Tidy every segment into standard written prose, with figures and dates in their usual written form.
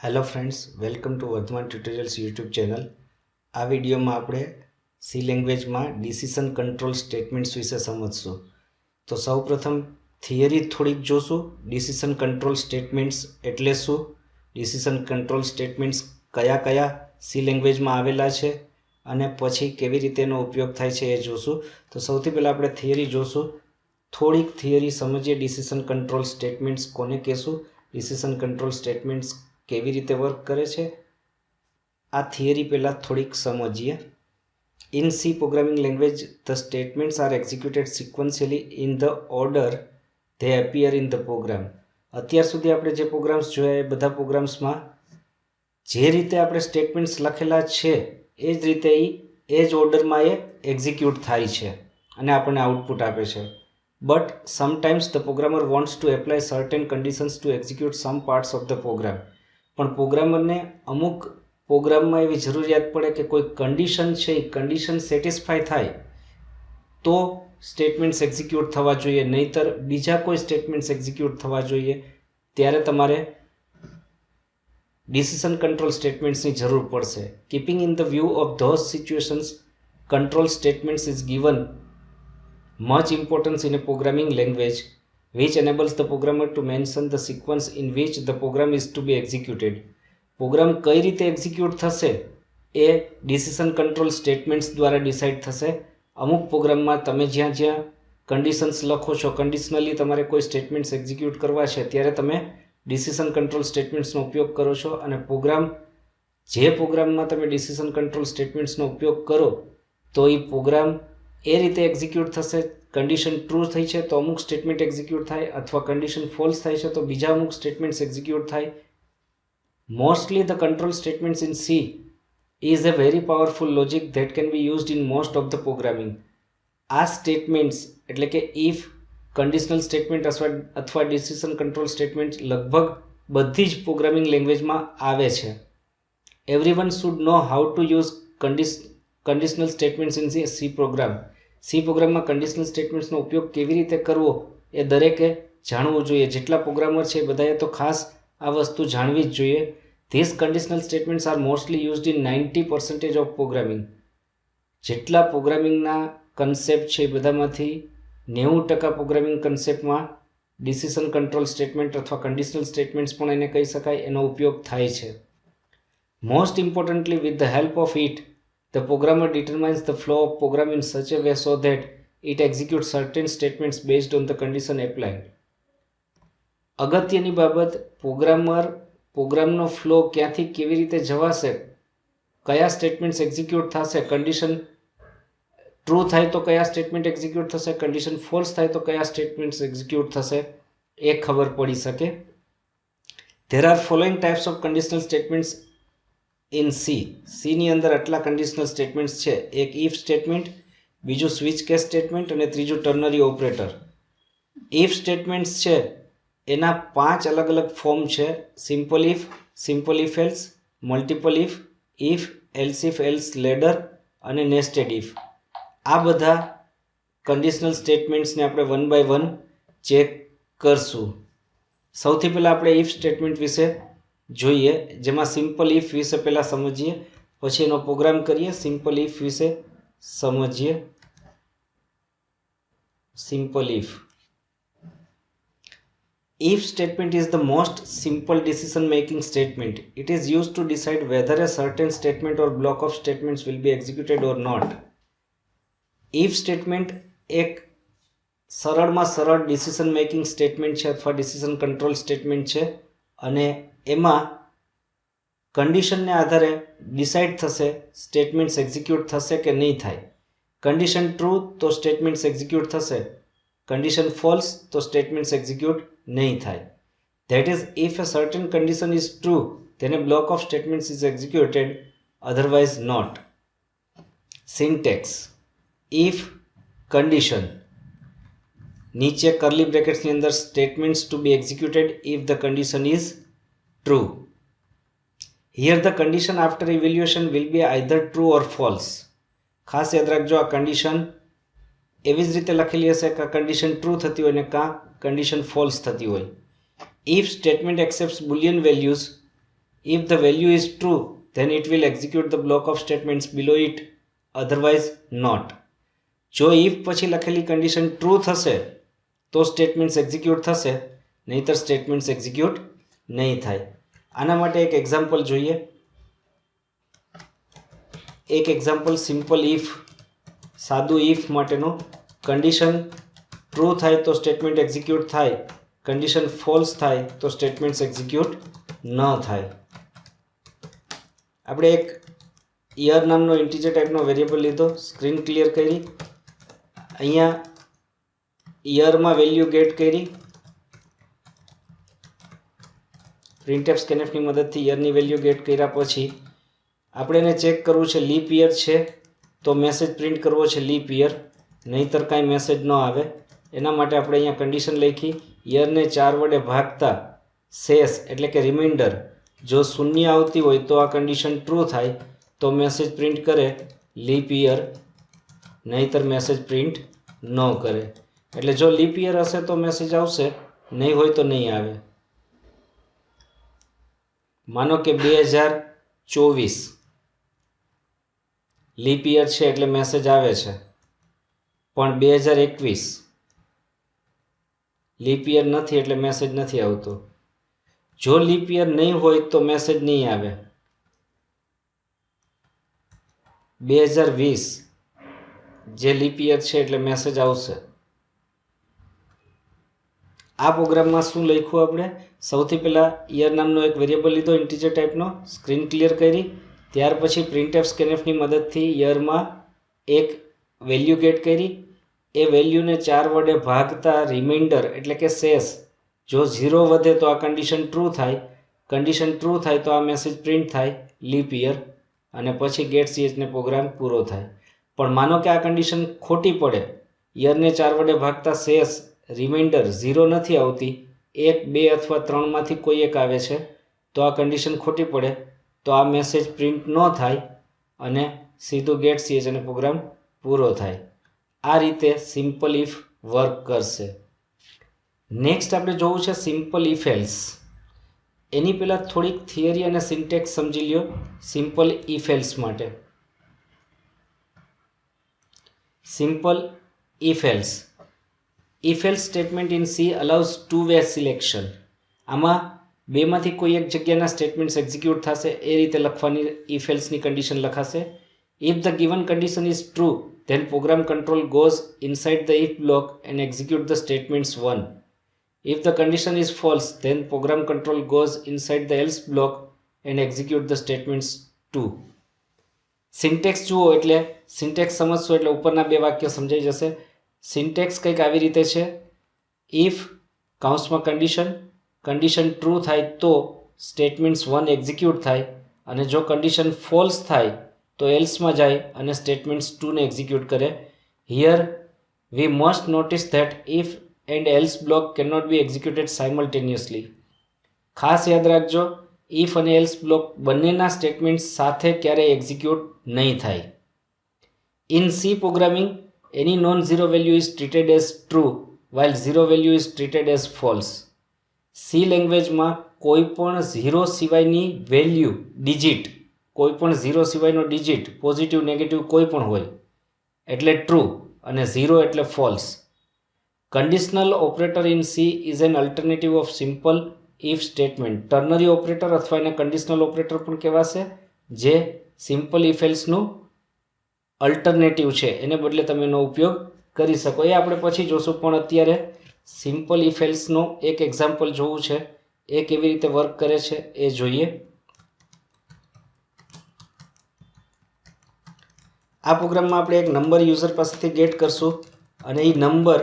Hello friends, welcome to Vardhman tutorials YouTube channel. આ વિડીયોમાં આપણે સી લેંગ્વેજમાં ડિસિઝન કંટ્રોલ સ્ટેટમેન્ટ્સ વિશે સમજશું. તો સૌપ્રથમ થિયરી થોડીક જોશું. ડિસિઝન કંટ્રોલ સ્ટેટમેન્ટ્સ એટલે શું, ડિસિઝન કંટ્રોલ સ્ટેટમેન્ટ્સ કયા કયા સી લેંગ્વેજમાં આવેલા છે અને પછી કેવી રીતે એનો ઉપયોગ થાય છે એ જોશું. તો સૌથી પહેલાં આપણે થિયરી જોશું. થોડીક થિયરી સમજીએ. ડિસિઝન કંટ્રોલ સ્ટેટમેન્ટ્સ કોને કહેશું, ડિસિઝન કંટ્રોલ સ્ટેટમેન્ટ્સ કેવી રીતે વર્ક કરે છે, આ થિયરી પહેલાં થોડીક સમજીએ. In C programming language the statements are executed sequentially in the order they appear in the program. અત્યાર સુધી આપણે જે પ્રોગ્રામ્સ જોયા એ બધા પ્રોગ્રામ્સમાં જે રીતે આપણે સ્ટેટમેન્ટ્સ લખેલા છે એ જ રીતે એ જ ઓર્ડરમાં એ એક્ઝિક્યુટ થાય છે અને આપણને આઉટપુટ આપે છે. But sometimes the programmer wants to apply certain conditions to execute some parts of the program. પણ પ્રોગ્રામરને અમુક પ્રોગ્રામમાં એવી જરૂરિયાત પડે કે કોઈ કન્ડિશન છે એ કન્ડિશન સેટિસ્ફાય થાય તો સ્ટેટમેન્ટ્સ એક્ઝિક્યુટ થવા જોઈએ, નહીંતર બીજા કોઈ સ્ટેટમેન્ટ્સ એક્ઝિક્યુટ થવા જોઈએ. ત્યારે તમારે ડિસિઝન કંટ્રોલ સ્ટેટમેન્ટ્સની જરૂર પડશે. Keeping in the view of those situations control statements is given much importance in a programming language which enables the programmer to mention the sequence in which the program is to be executed. Program કઈ રીતે execute થશે એ decision control statements દ્વારા decide થશે. અમુક પ્રોગ્રામમાં તમે જ્યાં જ્યાં કન્ડિશન્સ લખો છો, કન્ડિશનલી તમારે કોઈ સ્ટેટમેન્ટ્સ એક્ઝિક્યુટ કરવા છે ત્યારે તમે ડિસિઝન કંટ્રોલ સ્ટેટમેન્ટ્સનો ઉપયોગ કરો છો અને જે પ્રોગ્રામમાં તમે ડિસિઝન કંટ્રોલ સ્ટેટમેન્ટ્સનો ઉપયોગ કરો તો એ પ્રોગ્રામ એ રીતે એક્ઝિક્યુટ થશે. કન્ડિશન ટ્રુ થઈ છે તો અમુક સ્ટેટમેન્ટ એક્ઝિક્યુટ થાય, અથવા કન્ડિશન ફોલ્સ થાય છે તો બીજા અમુક સ્ટેટમેન્ટ્સ એક્ઝિક્યુટ થાય. Mostly the control statements in she is a very powerful logic that can be used in most of the programming. આ સ્ટેટમેન્ટ્સ એટલે કે ઇફ, કન્ડિશનલ સ્ટેટમેન્ટ અથવા ડિસિઝન કંટ્રોલ સ્ટેટમેન્ટ લગભગ બધી જ પ્રોગ્રામિંગ લેંગ્વેજમાં આવે છે. Everyone should know how to use conditional statements in C program. C પ્રોગ્રામમાં કન્ડિશનલ સ્ટેટમેન્ટ્સનો ઉપયોગ કેવી રીતે કરવો એ દરેકે જાણવું જોઈએ. જેટલા પ્રોગ્રામર છે એ બધાએ તો ખાસ આ વસ્તુ જાણવી જ જોઈએ. This conditional statements are mostly used in 90% of programming. જેટલા પ્રોગ્રામિંગના કન્સેપ્ટ છે એ બધામાંથી 90% પ્રોગ્રામિંગ કન્સેપ્ટમાં ડિસિઝન કંટ્રોલ સ્ટેટમેન્ટ અથવા કન્ડિશનલ સ્ટેટમેન્ટ્સ પણ એને કહી શકાય, એનો ઉપયોગ થાય છે. Most importantly, with the help of it the programmer determines the flow of program in such a way so that it executes certain statements based on the condition applied. અગત્યની બાબત, પ્રોગ્રામનો ફ્લો ક્યાંથી કેવી રીતે જવાશે, કયા સ્ટેટમેન્ટ્સ એક્ઝિક્યુટ થશે, condition true થાય તો કયા સ્ટેટમેન્ટ એક્ઝિક્યુટ થશે, કન્ડિશન ફોલ્સ થાય તો કયા સ્ટેટમેન્ટ્સ એક્ઝિક્યુટ થશે એ ખબર પડી શકે. There are following types of conditional statements in સીની અંદર આટલા કન્ડિશનલ સ્ટેટમેન્ટ્સ છે. એક ઇફ સ્ટેટમેન્ટ, બીજું સ્વિચ કેસ સ્ટેટમેન્ટ અને ત્રીજું ટર્નરી ઓપરેટર. ઇફ સ્ટેટમેન્ટ્સ છે એના 5 અલગ અલગ ફોર્મ છે: simple if else, multiple if, else if else ladder અને નેસ્ટેડ ઇફ. આ બધા કન્ડિશનલ સ્ટેટમેન્ટ્સને આપણે વન બાય વન ચેક કરશું. સૌથી પહેલાં આપણે ઇફ સ્ટેટમેન્ટ વિશે જોઈએ, જેમાં સિમ્પલ ઇફ વિશે પહેલાં સમજીએ, પછી એનો પ્રોગ્રામ કરીએ. સિમ્પલ ઇફ વિશે સમજીએ. Simple if statement is the most simple decision making statement. It is use to decide whether a certain statement or block of statements will be executed or not. If statement એક સરળમાં સરળ decision making statement છે અથવા decision control statement છે અને એમાં કન્ડિશનને આધારે decide થશે statements execute થશે કે નહીં થાય. કન્ડિશન ટ્રુ તો સ્ટેટમેન્ટ્સ એક્ઝિક્યુટ થશે, કન્ડિશન ફોલ્સ તો સ્ટેટમેન્ટ્સ એક્ઝિક્યુટ નહીં થાય. That is, if a certain condition is true then a block of statements is executed, otherwise not. Syntax: if condition, નીચે કર્લી બ્રેકેટ્સની અંદર statements to be executed if the condition is true. Here the condition after evaluation will be either true or false. ખાસ યાદ રાખજો, આ condition એવી જ રીતે લખેલી હશે કે કન્ડિશન ટ્રુ થતી હોય ને કાં કન્ડિશન ફોલ્સ થતી હોય. If statement accepts boolean values If the value is true, then it will execute the block of statements below it, otherwise not. જો if પછી લખેલી કન્ડિશન ટ્રુ થશે તો સ્ટેટમેન્ટ્સ એક્ઝિક્યુટ થશે, નહીતર સ્ટેટમેન્ટ્સ એક્ઝિક્યુટ નહીં થાય. આના માટે એક એક્ઝામ્પલ જોઈએ. એક એક્ઝામ્પલ સિમ્પલ ઇફ, સાદું ઇફ માટેનો. કન્ડિશન ટ્રુ થાય તો સ્ટેટમેન્ટ એક્ઝિક્યુટ થાય, કન્ડિશન ફોલ્સ થાય તો સ્ટેટમેન્ટ્સ એક્ઝિક્યુટ ન થાય. આપણે એક યર નામનો ઇન્ટીજર ટાઈપનો વેરિયેબલ લીધો, સ્ક્રીન ક્લિયર કરી. અહીંયા યરમાં વેલ્યુ ગેટ કરી, પ્રિન્ટએફ સ્કેનએફની મદદથી યરની વેલ્યુ ગેટ કર્યા પછી આપણે એને ચેક કરવું છે લીપ યર છે તો મેસેજ પ્રિન્ટ કરવો છે લીપ યર, નહીતર કાંઈ મેસેજ ન આવે. એના માટે આપણે અહીંયા કન્ડિશન લખી, યરને 4 વડે ભાગતા શેષ એટલે કે રિમાઇન્ડર જો શૂન્ય આવતી હોય તો આ કન્ડિશન ટ્રુ થાય તો મેસેજ પ્રિન્ટ કરે લીપ યર, નહીતર મેસેજ પ્રિન્ટ ન કરે. એટલે જો લીપ યર હશે તો મેસેજ આવશે, નહીં હોય તો નહીં આવે. માનો કે 2024 લીપ યર છે એટલે મેસેજ આવે છે, પણ 2021 લીપ યર નથી એટલે મેસેજ નથી આવતો. જો લીપ યર નહીં હોય તો મેસેજ નહીં આવે. 2020 જે લીપ યર છે એટલે મેસેજ આવશે. આ પ્રોગ્રામમાં શું લખ્યું આપણે? સૌથી પહેલાં યર નામનો એક વેરિયેબલ લીધો ઇન્ટીજર ટાઈપનો, સ્ક્રીન ક્લિયર કરી. ત્યાર પછી પ્રિન્ટએફ સ્કેનએફની મદદથી યરમાં એક વેલ્યુ ગેટ કરી. એ વેલ્યુને 4 વડે ભાગતા રિમાઇન્ડર એટલે કે શેષ જો 0 વધે તો આ કન્ડિશન ટ્રુ થાય, કન્ડિશન ટ્રુ થાય તો આ મેસેજ પ્રિન્ટ થાય લીપ યર, અને પછી ગેટ સીએચને પ્રોગ્રામ પૂરો થાય. પણ માનો કે આ કન્ડિશન ખોટી પડે, યરને 4 વડે ભાગતા શેષ રિમાઇન્ડર 0 નથી આવતી, 1, 2 અથવા 3માંથી કોઈ એક આવે છે, તો આ કન્ડિશન ખોટી પડે તો આ મેસેજ પ્રિન્ટ ન થાય અને સીધું ગેટ સીએચ અને પ્રોગ્રામ પૂરો થાય. આ રીતે સિમ્પલ ઇફ વર્ક કરશે. નેક્સ્ટ આપણે જોવું છે સિમ્પલ ઇફ એલ્સ. એની પહેલાં થોડીક થિયરી અને સિન્ટેક્સ સમજી લ્યો સિમ્પલ ઇફ એલ્સ માટે. Simple if else. If else statement in C allows two way selection. આમાં બેમાંથી કોઈ એક જગ્યાના સ્ટેટમેન્ટ્સ એક્ઝિક્યુટ થશે, એ રીતે લખવાની ઇફ એલ્સની કન્ડિશન લખાશે. If the given condition is true then program control goes inside the if block and execute the statements 1. If the condition is false, then program control goes inside the else block and execute the statements 2. Syntax જુઓ એટલે syntax સમજશો એટલે ઉપરના બે વાક્ય સમજાઈ જશે. Syntax કંઈક આવી રીતે છે, ઇફ કાઉન્સમાં કન્ડિશન ટ્રુ થાય તો સ્ટેટમેન્ટ્સ 1 એક્ઝિક્યુટ થાય, અને જો કન્ડિશન ફોલ્સ થાય તો એલ્સમાં જાય અને સ્ટેટમેન્ટ્સ 2ને એક્ઝિક્યુટ કરે. Here we must notice that if and else block can not be executed simultaneously. ખાસ યાદ રાખજો, ઇફ અને એલ્સ બ્લોક બંનેના સ્ટેટમેન્ટ્સ સાથે ક્યારેય એક્ઝિક્યુટ નહીં થાય. In C programming any non zero value is treated as true while zero value is treated as false. C લેંગ્વેજમાં કોઈ પણ ઝીરો સિવાયની વેલ્યુ ડિજિટ, કોઈ પણ 0 સિવાયનો ડિજિટ પોઝિટિવ નેગેટિવ કોઈ પણ હોય એટલે ટ્રુ અને 0 એટલે false. Conditional operator in she is an alternative of simple if statement. Ternary operator અથવા એને કન્ડિશનલ ઓપરેટર પણ કહેવાશે, જે સિમ્પલ ઇફ એલ્સનું અલ્ટરનેટિવ છે, એને બદલે તમે એનો ઉપયોગ કરી શકો. એ આપણે પછી જોશું, પણ અત્યારે સિમ્પલ ઇફ એલ્સનો એક એક્ઝામ્પલ જોવું છે, એ કેવી રીતે વર્ક કરે છે એ જોઈએ. આ પ્રોગ્રામમાં આપણે એક નંબર યુઝર પાસેથી ગેટ કરશું, અને એ નંબર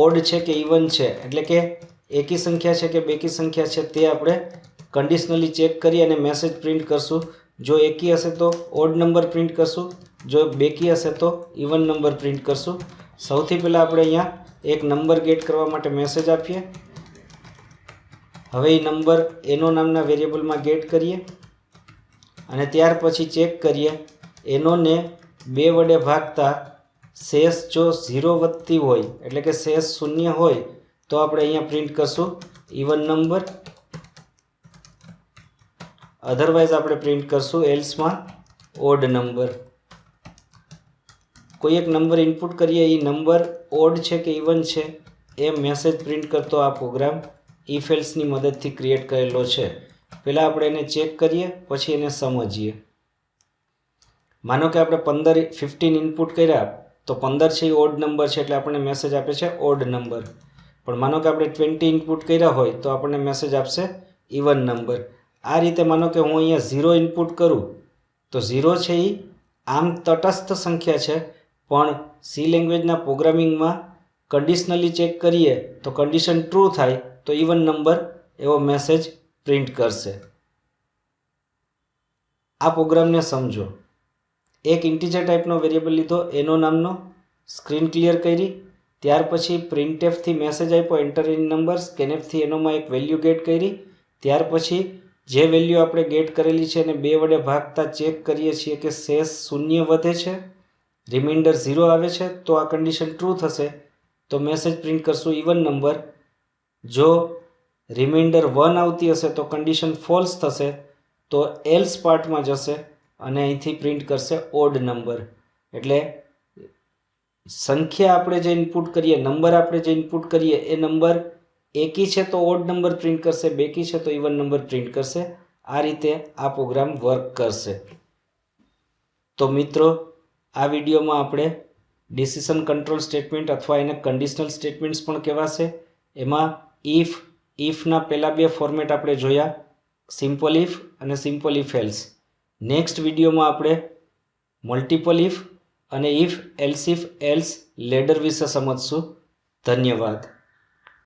ઓડ છે કે ઇવન છે, એટલે કે એકી સંખ્યા છે કે બેકી સંખ્યા છે, તે આપણે કન્ડિશનલી ચેક કરી અને મેસેજ પ્રિન્ટ કરશું. જો એકી હશે તો ઓડ નંબર પ્રિન્ટ કરશું, જો બેકી હશે તો ઇવન નંબર પ્રિન્ટ કરશું. સૌથી પહેલાં આપણે અહીંયા એક નંબર ગેટ કરવા માટે મેસેજ આપીએ. હવે એ નંબર એનો નામના વેરિયેબલમાં ગેટ કરીએ અને ત્યાર પછી ચેક કરીએ એનોને 2 વડે ભાગતા શેષ જો 0 વધતી હોય એટલે કે શેષ 0 હોય તો આપણે અહીંયા પ્રિન્ટ કરશું ઇવન નંબર, અધરવાઇઝ આપણે પ્રિન્ટ કરશું એલ્સમાં ઓડ નંબર. કોઈ એક નંબર ઇનપુટ કરીએ, એ નંબર ઓડ છે કે ઇવન છે એ મેસેજ પ્રિન્ટ કરતો આ પ્રોગ્રામ ઇફ એલ્સની મદદથી ક્રિએટ કરેલો છે. પહેલાં આપણે એને ચેક કરીએ, પછી એને સમજીએ. માનો કે આપણે 15 ઇનપુટ કર્યા, તો 15 છે એ ઓડ નંબર છે એટલે આપણને મેસેજ આપે છે ઓડ નંબર. પણ માનો કે આપણે 20 ઇનપુટ કર્યા હોય તો આપણને મેસેજ આપશે ઇવન નંબર. આ રીતે માનો કે હું અહીંયા 0 ઇનપુટ કરું તો 0 છે એ આમ તટસ્થ સંખ્યા છે, પણ સી લેંગ્વેજના પ્રોગ્રામિંગમાં કન્ડિશનલી ચેક કરીએ તો કન્ડિશન ટ્રુ થાય તો ઇવન નંબર એવો મેસેજ પ્રિન્ટ કરશે. આ પ્રોગ્રામને સમજો. એક ઇન્ટીજર ટાઈપનો વેરિયેબલ લીધો, એનો નામનો, સ્ક્રીન ક્લિયર કરી, ત્યાર પછી પ્રિન્ટએફથી મેસેજ આપ્યો એન્ટર ઇન નંબર, સ્કેનએફથી એનોમાં એક વેલ્યુ ગેટ કરી, ત્યાર પછી જે વેલ્યુ આપણે ગેટ કરેલી છે એને 2 વડે ભાગતા ચેક કરીએ છીએ કે શેષ 0 વધે છે, રિમાઇન્ડર 0 આવે છે તો આ કન્ડિશન ટ્રુ થશે તો મેસેજ પ્રિન્ટ કરશું ઇવન નંબર. જો રિમાઇન્ડર 1 આવતી હશે તો કન્ડિશન ફોલ્સ થશે તો એલ્સ પાર્ટમાં જશે અને અહીંથી પ્રિન્ટ કરશે ઓડ નંબર. એટલે સંખ્યા આપણે જે ઇનપુટ કરીએ, નંબર આપણે જે ઇનપુટ કરીએ એ નંબર એકી છે તો ઓડ નંબર પ્રિન્ટ કરશે, બેકી છે તો ઇવન નંબર પ્રિન્ટ કરશે. આ રીતે આ પ્રોગ્રામ વર્ક કરશે. તો મિત્રો, આ વિડીયોમાં આપણે ડિસિઝન કંટ્રોલ સ્ટેટમેન્ટ અથવા એને કન્ડિશનલ સ્ટેટમેન્ટ્સ પણ કહેવાશે, એમાં ઇફના પહેલાં 2 ફોર્મેટ આપણે જોયા, સિમ્પલ ઇફ અને સિમ્પલ ઇફ એલ્સ. નેક્સ્ટ વિડીયોમાં આપણે મલ્ટિપલ ઇફ અને ઇફ એલ્સ લેડર વિશે સમજશું. ધન્યવાદ.